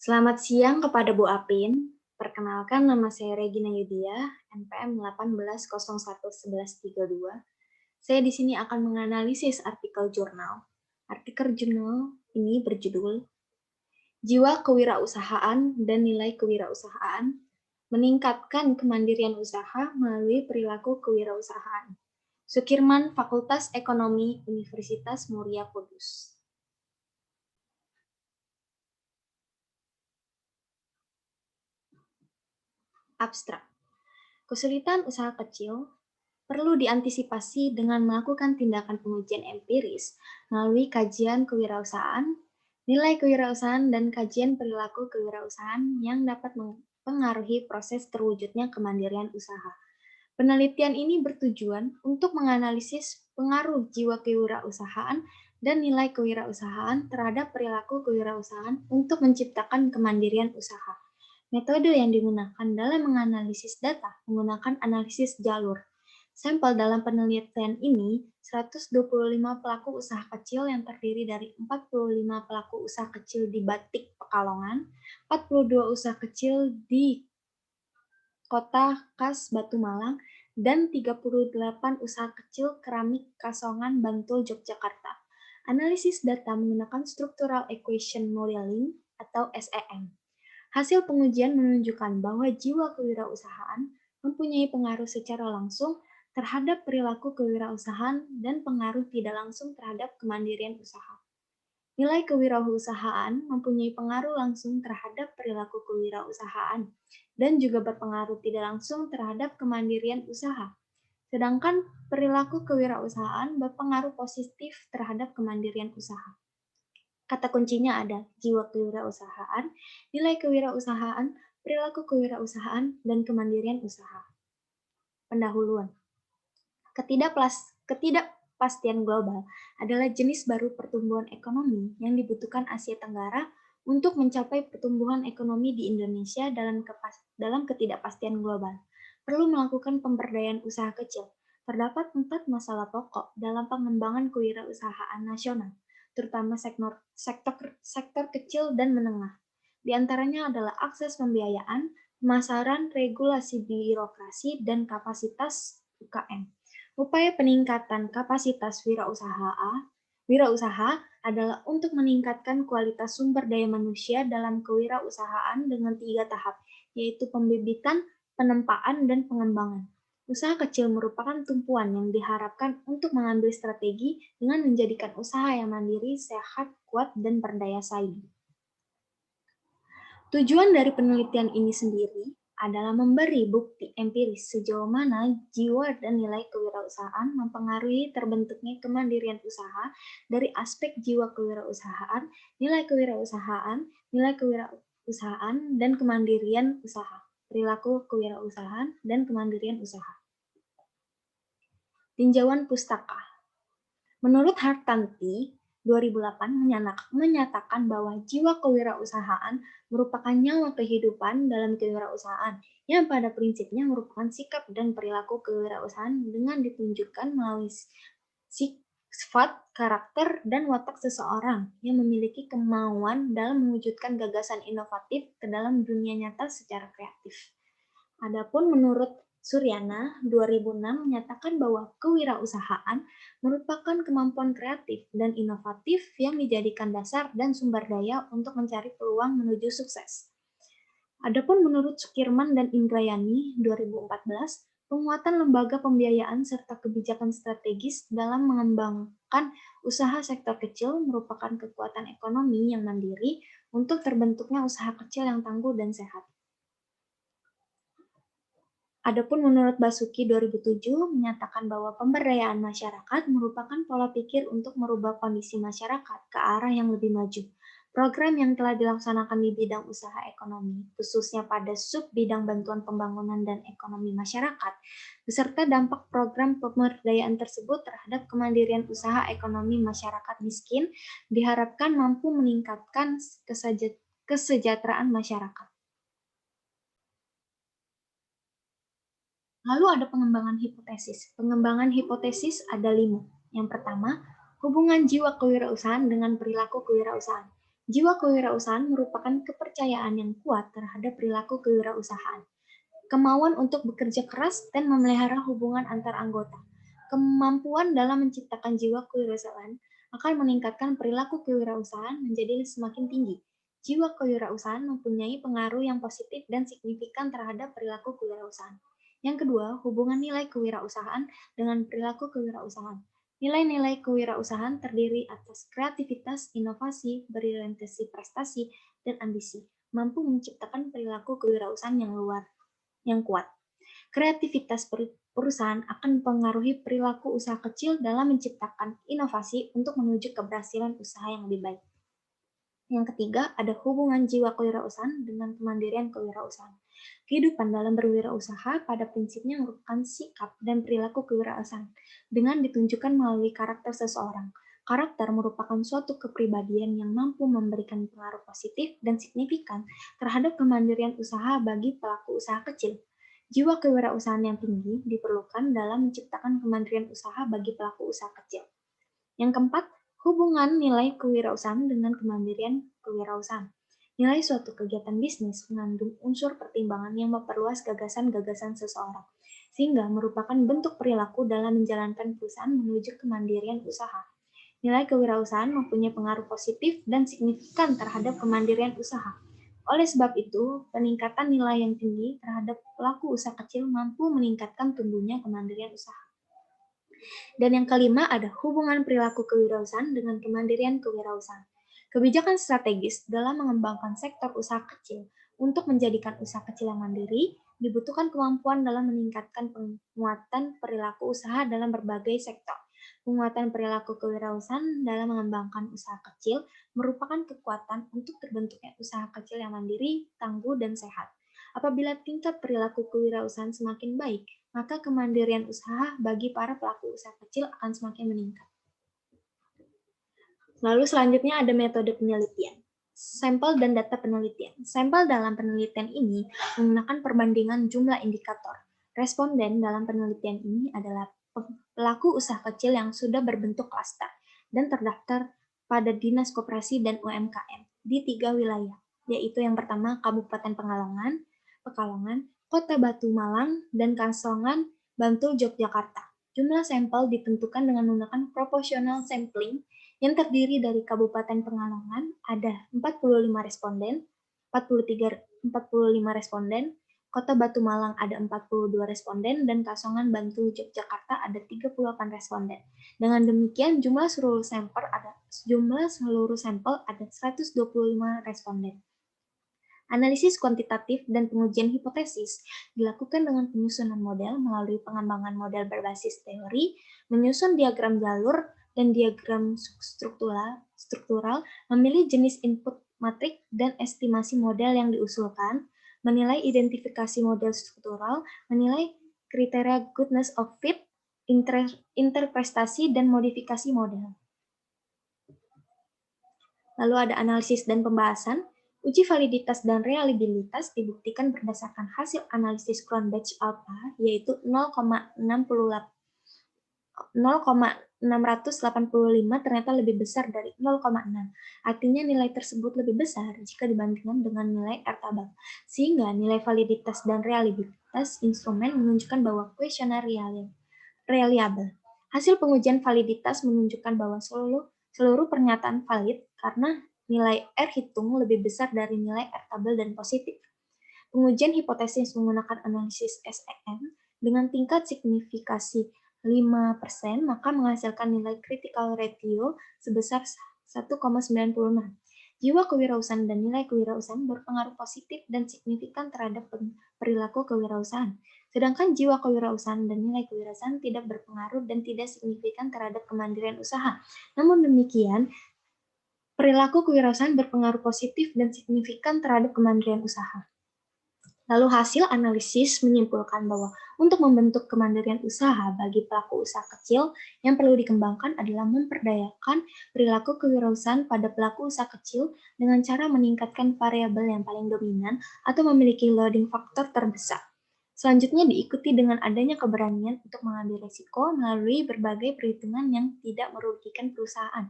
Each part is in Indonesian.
Selamat siang kepada Bu Apin. Perkenalkan nama saya Regina Yudia, NPM 18011132. Saya di sini akan menganalisis artikel jurnal. Artikel jurnal ini berjudul Jiwa Kewirausahaan dan Nilai Kewirausahaan Meningkatkan Kemandirian Usaha Melalui Perilaku Kewirausahaan. Sukirman, Fakultas Ekonomi, Universitas Muria Kudus. Abstrak. Kesulitan usaha kecil perlu diantisipasi dengan melakukan tindakan pengujian empiris melalui kajian kewirausahaan, nilai kewirausahaan, dan kajian perilaku kewirausahaan yang dapat mempengaruhi proses terwujudnya kemandirian usaha. Penelitian ini bertujuan untuk menganalisis pengaruh jiwa kewirausahaan dan nilai kewirausahaan terhadap perilaku kewirausahaan untuk menciptakan kemandirian usaha. Metode yang digunakan dalam menganalisis data menggunakan analisis jalur. Sampel dalam penelitian ini 125 pelaku usaha kecil yang terdiri dari 45 pelaku usaha kecil di Batik, Pekalongan, 42 usaha kecil di Kota Kas, Batu Malang, dan 38 usaha kecil keramik Kasongan, Bantul, Yogyakarta. Analisis data menggunakan Structural Equation Modeling atau SEM. Hasil pengujian menunjukkan bahwa jiwa kewirausahaan mempunyai pengaruh secara langsung terhadap perilaku kewirausahaan dan pengaruh tidak langsung terhadap kemandirian usaha. Nilai kewirausahaan mempunyai pengaruh langsung terhadap perilaku kewirausahaan dan juga berpengaruh tidak langsung terhadap kemandirian usaha. Sedangkan perilaku kewirausahaan berpengaruh positif terhadap kemandirian usaha. Kata kuncinya ada jiwa kewirausahaan, nilai kewirausahaan, perilaku kewirausahaan, dan kemandirian usaha. Pendahuluan. Ketidakpastian global adalah jenis baru pertumbuhan ekonomi yang dibutuhkan Asia Tenggara untuk mencapai pertumbuhan ekonomi di Indonesia dalam ketidakpastian global. Perlu melakukan pemberdayaan usaha kecil. Terdapat 4 masalah pokok dalam pengembangan kewirausahaan nasional, terutama sektor kecil dan menengah. Di antaranya adalah akses pembiayaan, pemasaran, regulasi birokrasi, dan kapasitas UKM. Upaya peningkatan kapasitas wirausaha adalah untuk meningkatkan kualitas sumber daya manusia dalam kewirausahaan dengan 3 tahap, yaitu pembibitan, penempaan, dan pengembangan. Usaha kecil merupakan tumpuan yang diharapkan untuk mengambil strategi dengan menjadikan usaha yang mandiri, sehat, kuat, dan berdaya saing. Tujuan dari penelitian ini sendiri adalah memberi bukti empiris sejauh mana jiwa dan nilai kewirausahaan mempengaruhi terbentuknya kemandirian usaha dari aspek jiwa kewirausahaan, nilai kewirausahaan, dan kemandirian usaha, perilaku kewirausahaan, dan kemandirian usaha. Tinjauan pustaka. Menurut Hartanti, 2008 menyatakan bahwa jiwa kewirausahaan merupakan nyawa kehidupan dalam kewirausahaan yang pada prinsipnya merupakan sikap dan perilaku kewirausahaan dengan ditunjukkan melalui sifat, karakter, dan watak seseorang yang memiliki kemauan dalam mewujudkan gagasan inovatif ke dalam dunia nyata secara kreatif. Adapun menurut Suryana 2006 menyatakan bahwa kewirausahaan merupakan kemampuan kreatif dan inovatif yang dijadikan dasar dan sumber daya untuk mencari peluang menuju sukses. Adapun menurut Sukirman dan Indrayani 2014, penguatan lembaga pembiayaan serta kebijakan strategis dalam mengembangkan usaha sektor kecil merupakan kekuatan ekonomi yang mandiri untuk terbentuknya usaha kecil yang tangguh dan sehat. Adapun menurut Basuki 2007 menyatakan bahwa pemberdayaan masyarakat merupakan pola pikir untuk merubah kondisi masyarakat ke arah yang lebih maju. Program yang telah dilaksanakan di bidang usaha ekonomi, khususnya pada sub-bidang bantuan pembangunan dan ekonomi masyarakat, beserta dampak program pemberdayaan tersebut terhadap kemandirian usaha ekonomi masyarakat miskin, diharapkan mampu meningkatkan kesejahteraan masyarakat. Lalu ada pengembangan hipotesis. Pengembangan hipotesis ada 5. Yang pertama, hubungan jiwa kewirausahaan dengan perilaku kewirausahaan. Jiwa kewirausahaan merupakan kepercayaan yang kuat terhadap perilaku kewirausahaan, kemauan untuk bekerja keras dan memelihara hubungan antar anggota. Kemampuan dalam menciptakan jiwa kewirausahaan akan meningkatkan perilaku kewirausahaan menjadi semakin tinggi. Jiwa kewirausahaan mempunyai pengaruh yang positif dan signifikan terhadap perilaku kewirausahaan. Yang kedua, hubungan nilai kewirausahaan dengan perilaku kewirausahaan. Nilai-nilai kewirausahaan terdiri atas kreativitas, inovasi, berorientasi prestasi, dan ambisi, mampu menciptakan perilaku kewirausahaan yang kuat. Kreativitas perusahaan akan mempengaruhi perilaku usaha kecil dalam menciptakan inovasi untuk menuju keberhasilan usaha yang lebih baik. Yang ketiga, ada hubungan jiwa kewirausahaan dengan kemandirian kewirausahaan. Kehidupan dalam berwirausaha pada prinsipnya merupakan sikap dan perilaku kewirausahaan dengan ditunjukkan melalui karakter seseorang. Karakter merupakan suatu kepribadian yang mampu memberikan pengaruh positif dan signifikan terhadap kemandirian usaha bagi pelaku usaha kecil. Jiwa kewirausahaan yang tinggi diperlukan dalam menciptakan kemandirian usaha bagi pelaku usaha kecil. Yang keempat, hubungan nilai kewirausahaan dengan kemandirian kewirausahaan. Nilai suatu kegiatan bisnis mengandung unsur pertimbangan yang memperluas gagasan-gagasan seseorang, sehingga merupakan bentuk perilaku dalam menjalankan perusahaan menuju kemandirian usaha. Nilai kewirausahaan mempunyai pengaruh positif dan signifikan terhadap kemandirian usaha. Oleh sebab itu, peningkatan nilai yang tinggi terhadap pelaku usaha kecil mampu meningkatkan tumbuhnya kemandirian usaha. Dan yang kelima ada hubungan perilaku kewirausahaan dengan kemandirian kewirausahaan. Kebijakan strategis dalam mengembangkan sektor usaha kecil untuk menjadikan usaha kecil yang mandiri, dibutuhkan kemampuan dalam meningkatkan penguatan perilaku usaha dalam berbagai sektor. Penguatan perilaku kewirausahaan dalam mengembangkan usaha kecil merupakan kekuatan untuk terbentuknya usaha kecil yang mandiri, tangguh, dan sehat. Apabila tingkat perilaku kewirausahaan semakin baik, maka kemandirian usaha bagi para pelaku usaha kecil akan semakin meningkat. Lalu selanjutnya ada metode penelitian. Sampel dan data penelitian. Sampel dalam penelitian ini menggunakan perbandingan jumlah indikator. Responden dalam penelitian ini adalah pelaku usaha kecil yang sudah berbentuk klaster dan terdaftar pada Dinas Koperasi dan UMKM di 3 wilayah, yaitu yang pertama Kabupaten Pekalongan, Kota Batu Malang, dan Kasongan, Bantul, Yogyakarta. Jumlah sampel ditentukan dengan menggunakan proportional sampling yang terdiri dari Kabupaten Pekalongan ada 45 responden, 45 responden, Kota Batu Malang ada 42 responden, dan Kasongan, Bantul, Yogyakarta ada 38 responden. Dengan demikian, jumlah seluruh sampel ada 125 responden. Analisis kuantitatif dan pengujian hipotesis dilakukan dengan penyusunan model melalui pengembangan model berbasis teori, menyusun diagram jalur dan diagram struktural, memilih jenis input matrik dan estimasi model yang diusulkan, menilai identifikasi model struktural, menilai kriteria goodness of fit, interpretasi, dan modifikasi model. Lalu ada analisis dan pembahasan. Uji validitas dan reliabilitas dibuktikan berdasarkan hasil analisis Cronbach alpha, yaitu 0,685 ternyata lebih besar dari 0,6. Artinya nilai tersebut lebih besar jika dibandingkan dengan nilai R-tabel. Sehingga nilai validitas dan reliabilitas instrumen menunjukkan bahwa kuesioner reliable. Hasil pengujian validitas menunjukkan bahwa seluruh pernyataan valid karena nilai R hitung lebih besar dari nilai R tabel dan positif. Pengujian hipotesis menggunakan analisis SEM dengan tingkat signifikasi 5%, maka menghasilkan nilai critical ratio sebesar 1,96. Jiwa kewirausahaan dan nilai kewirausahaan berpengaruh positif dan signifikan terhadap perilaku kewirausahaan. Sedangkan jiwa kewirausahaan dan nilai kewirausahaan tidak berpengaruh dan tidak signifikan terhadap kemandirian usaha. Namun demikian, perilaku kewirausahaan berpengaruh positif dan signifikan terhadap kemandirian usaha. Lalu hasil analisis menyimpulkan bahwa untuk membentuk kemandirian usaha bagi pelaku usaha kecil yang perlu dikembangkan adalah memperdayakan perilaku kewirausahaan pada pelaku usaha kecil dengan cara meningkatkan variabel yang paling dominan atau memiliki loading faktor terbesar. Selanjutnya diikuti dengan adanya keberanian untuk mengambil risiko melalui berbagai perhitungan yang tidak merugikan perusahaan.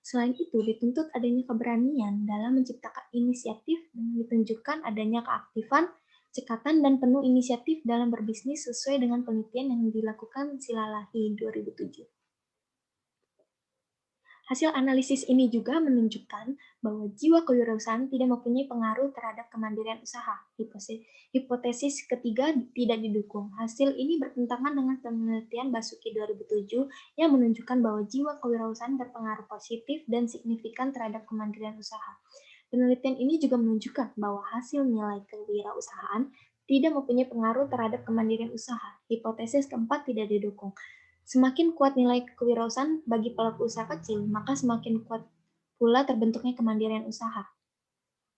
Selain itu, dituntut adanya keberanian dalam menciptakan inisiatif dan ditunjukkan adanya keaktifan, cekatan, dan penuh inisiatif dalam berbisnis sesuai dengan penelitian yang dilakukan Silalahi 2007. Hasil analisis ini juga menunjukkan bahwa jiwa kewirausahaan tidak mempunyai pengaruh terhadap kemandirian usaha. Hipotesis ketiga tidak didukung. Hasil ini bertentangan dengan penelitian Basuki 2007 yang menunjukkan bahwa jiwa kewirausahaan berpengaruh positif dan signifikan terhadap kemandirian usaha. Penelitian ini juga menunjukkan bahwa hasil nilai kewirausahaan tidak mempunyai pengaruh terhadap kemandirian usaha. Hipotesis keempat tidak didukung. Semakin kuat nilai kewirausahaan bagi pelaku usaha kecil, maka semakin kuat pula terbentuknya kemandirian usaha.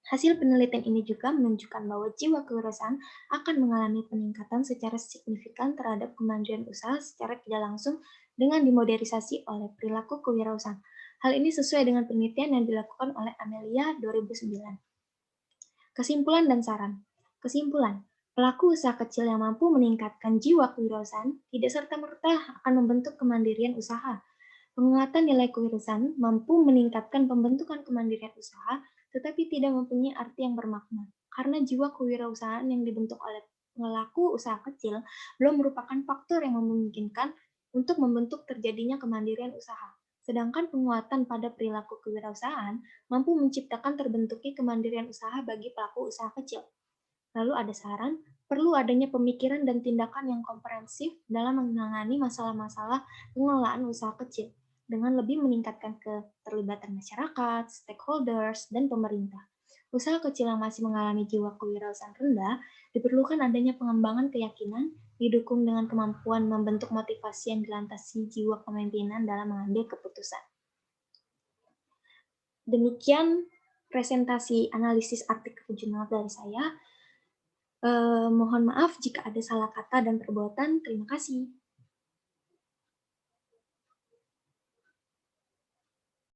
Hasil penelitian ini juga menunjukkan bahwa jiwa kewirausahaan akan mengalami peningkatan secara signifikan terhadap kemandirian usaha secara tidak langsung dengan dimodernisasi oleh perilaku kewirausahaan. Hal ini sesuai dengan penelitian yang dilakukan oleh Amelia 2009. Kesimpulan dan saran. Kesimpulan, pelaku usaha kecil yang mampu meningkatkan jiwa kewirausahaan tidak serta-merta akan membentuk kemandirian usaha. Penguatan nilai kewirausahaan mampu meningkatkan pembentukan kemandirian usaha, tetapi tidak mempunyai arti yang bermakna. Karena jiwa kewirausahaan yang dibentuk oleh pelaku usaha kecil belum merupakan faktor yang memungkinkan untuk membentuk terjadinya kemandirian usaha. Sedangkan penguatan pada perilaku kewirausahaan mampu menciptakan terbentuknya kemandirian usaha bagi pelaku usaha kecil. Lalu ada saran, perlu adanya pemikiran dan tindakan yang komprehensif dalam menangani masalah-masalah pengelolaan usaha kecil dengan lebih meningkatkan keterlibatan masyarakat, stakeholders, dan pemerintah. Usaha kecil yang masih mengalami jiwa kewirausahaan rendah diperlukan adanya pengembangan keyakinan didukung dengan kemampuan membentuk motivasi yang dilantasi jiwa kepemimpinan dalam mengambil keputusan. Demikian presentasi analisis artikel jurnal dari saya. Mohon maaf jika ada salah kata dan perbuatan. Terima kasih.